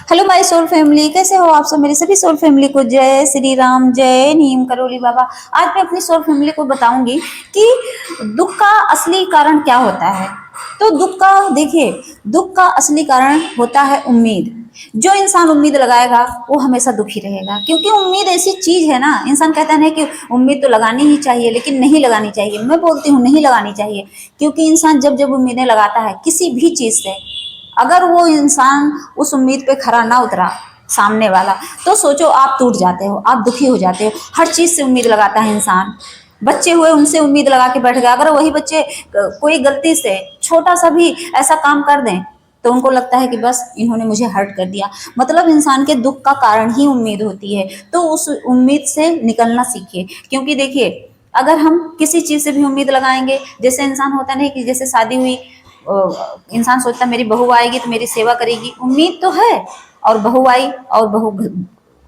Hello my soul family, कैसे हो आप सब। मेरी सभी सोल फैमिली को जय श्री राम, जय नीम करोली बाबा। आज मैं अपनी सोल फैमिली को बताऊंगी कि दुख का असली कारण क्या होता है। तो दुख का असली कारण होता है उम्मीद। जो इंसान उम्मीद लगाएगा वो हमेशा दुखी रहेगा, क्योंकि उम्मीद ऐसी चीज है ना। इंसान कहता है कि उम्मीद तो लगानी ही चाहिए, लेकिन नहीं लगानी चाहिए। मैं बोलती हूँ नहीं लगानी चाहिए, क्योंकि इंसान जब जब उम्मीदें लगाता है किसी भी चीज से, अगर वो इंसान उस उम्मीद पे खरा ना उतरा सामने वाला, तो सोचो आप टूट जाते हो, आप दुखी हो जाते हो। हर चीज से उम्मीद लगाता है इंसान। बच्चे हुए, उनसे उम्मीद लगा के बैठ गया, अगर वही बच्चे कोई गलती से छोटा सा भी ऐसा काम कर दें तो उनको लगता है कि बस इन्होंने मुझे हर्ट कर दिया। मतलब इंसान के दुख का कारण ही उम्मीद होती है। तो उस उम्मीद से निकलना सीखिए, क्योंकि देखिए अगर हम किसी चीज से भी उम्मीद लगाएंगे, जैसे इंसान होता नहीं कि जैसे शादी हुई, इंसान सोचता मेरी बहू आएगी तो मेरी सेवा करेगी, उम्मीद तो है, और बहू आई और बहू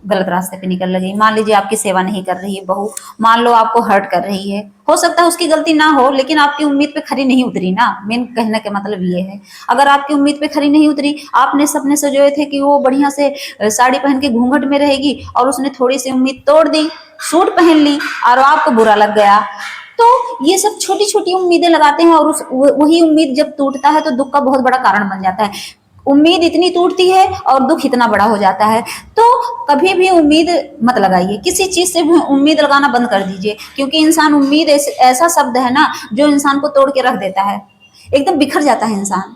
गलत रास्ते पे निकल गई। मान लीजिए आपकी सेवा नहीं कर रही है बहू, मान लो आपको हर्ट कर रही है, हो सकता है उसकी गलती ना हो, लेकिन आपकी उम्मीद पे खरी नहीं उतरी ना। मेन कहने का मतलब ये है, अगर आपकी उम्मीद पे खरी नहीं उतरी, आपने सपने सजोए थे कि वो बढ़िया से साड़ी पहन के घूंघट में रहेगी, और उसने थोड़ी सी उम्मीद तोड़ दी, सूट पहन ली और आपको बुरा लग गया। तो ये सब छोटी छोटी उम्मीदें लगाते हैं, और उस वही उम्मीद जब टूटता है तो दुख का बहुत बड़ा कारण बन जाता है। उम्मीद इतनी टूटती है और दुख इतना बड़ा हो जाता है। तो कभी भी उम्मीद मत लगाइए, किसी चीज से भी उम्मीद लगाना बंद कर दीजिए, क्योंकि इंसान उम्मीद ऐसा शब्द है ना जो इंसान को तोड़ के रख देता है। एकदम बिखर जाता है इंसान,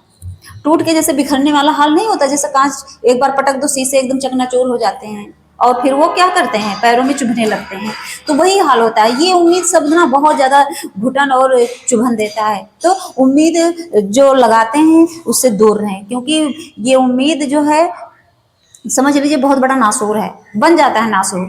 टूट के जैसे बिखरने वाला हाल नहीं होता, जैसे कांच एक बार पटक दो शीशे एकदम चकनाचूर हो जाते हैं, और फिर वो क्या करते हैं, पैरों में चुभने लगते हैं। तो वही हाल होता है। ये उम्मीद शब्द ना बहुत ज्यादा घुटन और चुभन देता है। तो उम्मीद जो लगाते हैं उससे दूर रहें, क्योंकि ये उम्मीद जो है, समझ लीजिए बहुत बड़ा नासूर है, बन जाता है नासूर।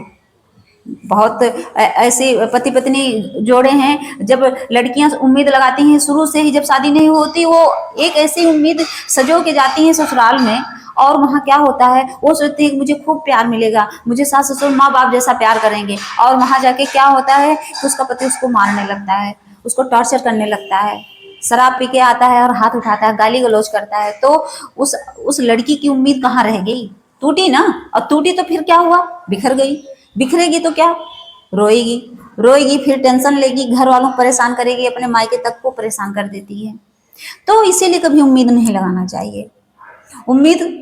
बहुत ऐसे पति पत्नी जोड़े हैं, जब लड़कियां उम्मीद लगाती हैं शुरू से ही, जब शादी नहीं होती वो एक ऐसी उम्मीद सजो के जाती हैं ससुराल में, और वहां क्या होता है, वो सोचती है कि मुझे खूब प्यार मिलेगा, मुझे सास ससुर माँ बाप जैसा प्यार करेंगे, और वहां जाके क्या होता है कि उसका पति उसको मारने लगता है, उसको टॉर्चर करने लगता है, शराब पी के आता है और हाथ उठाता है, गाली गलौज करता है। तो उस लड़की की उम्मीद कहाँ रह गई, टूटी ना। और टूटी तो फिर क्या हुआ, बिखर गई। बिखरेगी तो क्या, रोएगी, रोएगी फिर टेंशन लेगी, घर वालों को परेशान करेगी, अपने मायके तक को परेशान कर देती है। तो इसीलिए कभी उम्मीद नहीं लगाना चाहिए। उम्मीद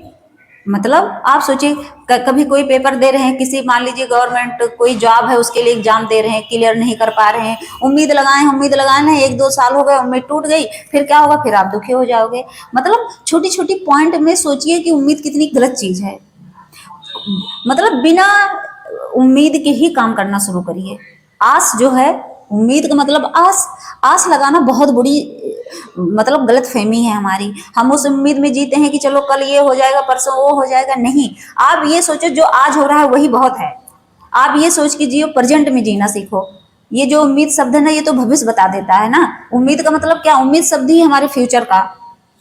मतलब आप सोचिए, कभी कोई पेपर दे रहे हैं, किसी मान लीजिए गवर्नमेंट कोई जॉब है उसके लिए एग्जाम दे रहे हैं, क्लियर नहीं कर पा रहे हैं, उम्मीद लगाए हैं, एक दो साल हो गए, उम्मीद टूट गई, फिर क्या होगा, फिर आप दुखी हो जाओगे। मतलब छोटी छोटी पॉइंट में सोचिए कि उम्मीद कितनी गलत चीज है। मतलब बिना उम्मीद के ही काम करना शुरू करिए। आस जो है, उम्मीद का मतलब आस, आस लगाना बहुत बुरी मतलब गलत फहमी है हमारी। हम उस उम्मीद में जीते हैं कि चलो कल ये हो जाएगा, परसों वो हो जाएगा। नहीं, आप ये सोचो जो आज हो रहा है वही बहुत है। आप ये सोच के जियो, प्रेजेंट में जीना सीखो। ये जो उम्मीद शब्द है ना, ये तो भविष्य बता देता है ना। उम्मीद का मतलब क्या, उम्मीद शब्द ही हमारे फ्यूचर का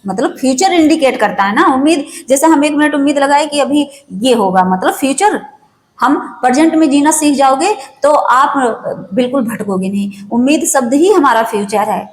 मतलब फ्यूचर इंडिकेट करता है ना। उम्मीद जैसे हम एक मिनट उम्मीद लगाए कि अभी ये होगा, मतलब फ्यूचर। हम प्रेजेंट में जीना सीख जाओगे तो आप बिल्कुल भटकोगे नहीं। उम्मीद शब्द ही हमारा फ्यूचर है।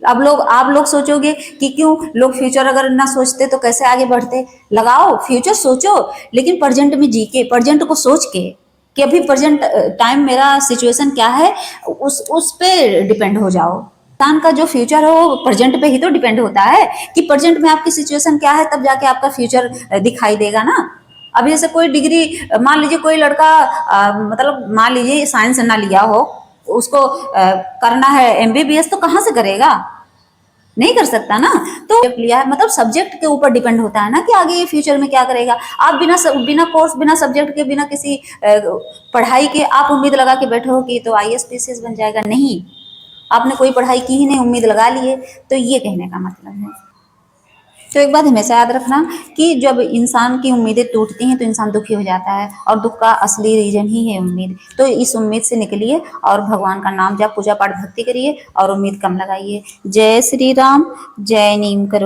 अब आप लोग सोचोगे कि क्यों लोग फ्यूचर अगर ना सोचते तो कैसे आगे बढ़ते। लगाओ फ्यूचर, सोचो, लेकिन प्रेजेंट में जी के, प्रेजेंट को सोच के कि अभी प्रेजेंट टाइम मेरा सिचुएशन क्या है, उस पे डिपेंड हो जाओ। इंसान का जो फ्यूचर है वो प्रेजेंट पे ही तो डिपेंड होता है, कि प्रेजेंट में आपकी सिचुएशन क्या है, तब जाके आपका फ्यूचर दिखाई देगा ना। अभी जैसे कोई डिग्री, मान लीजिए कोई लड़का मतलब मान लीजिए साइंस ना लिया हो, उसको करना है एमबीबीएस, तो कहाँ से करेगा, नहीं कर सकता ना। तो लिया है मतलब सब्जेक्ट के ऊपर डिपेंड होता है ना कि आगे ये फ्यूचर में क्या करेगा। आप बिना कोर्स, बिना सब्जेक्ट के, बिना किसी पढ़ाई के आप उम्मीद लगा के बैठे हो कि तो आईएएस पीसीएस बन जाएगा, नहीं। आपने कोई पढ़ाई की ही नहीं, उम्मीद लगा लिए, तो ये कहने का मतलब है। तो एक बात हमेशा याद रखना कि जब इंसान की उम्मीदें टूटती हैं तो इंसान दुखी हो जाता है, और दुख का असली रीजन ही है उम्मीद। तो इस उम्मीद से निकलिए और भगवान का नाम जप, पूजा पाठ, भक्ति करिए और उम्मीद कम लगाइए। जय श्री राम, जय नीम करो।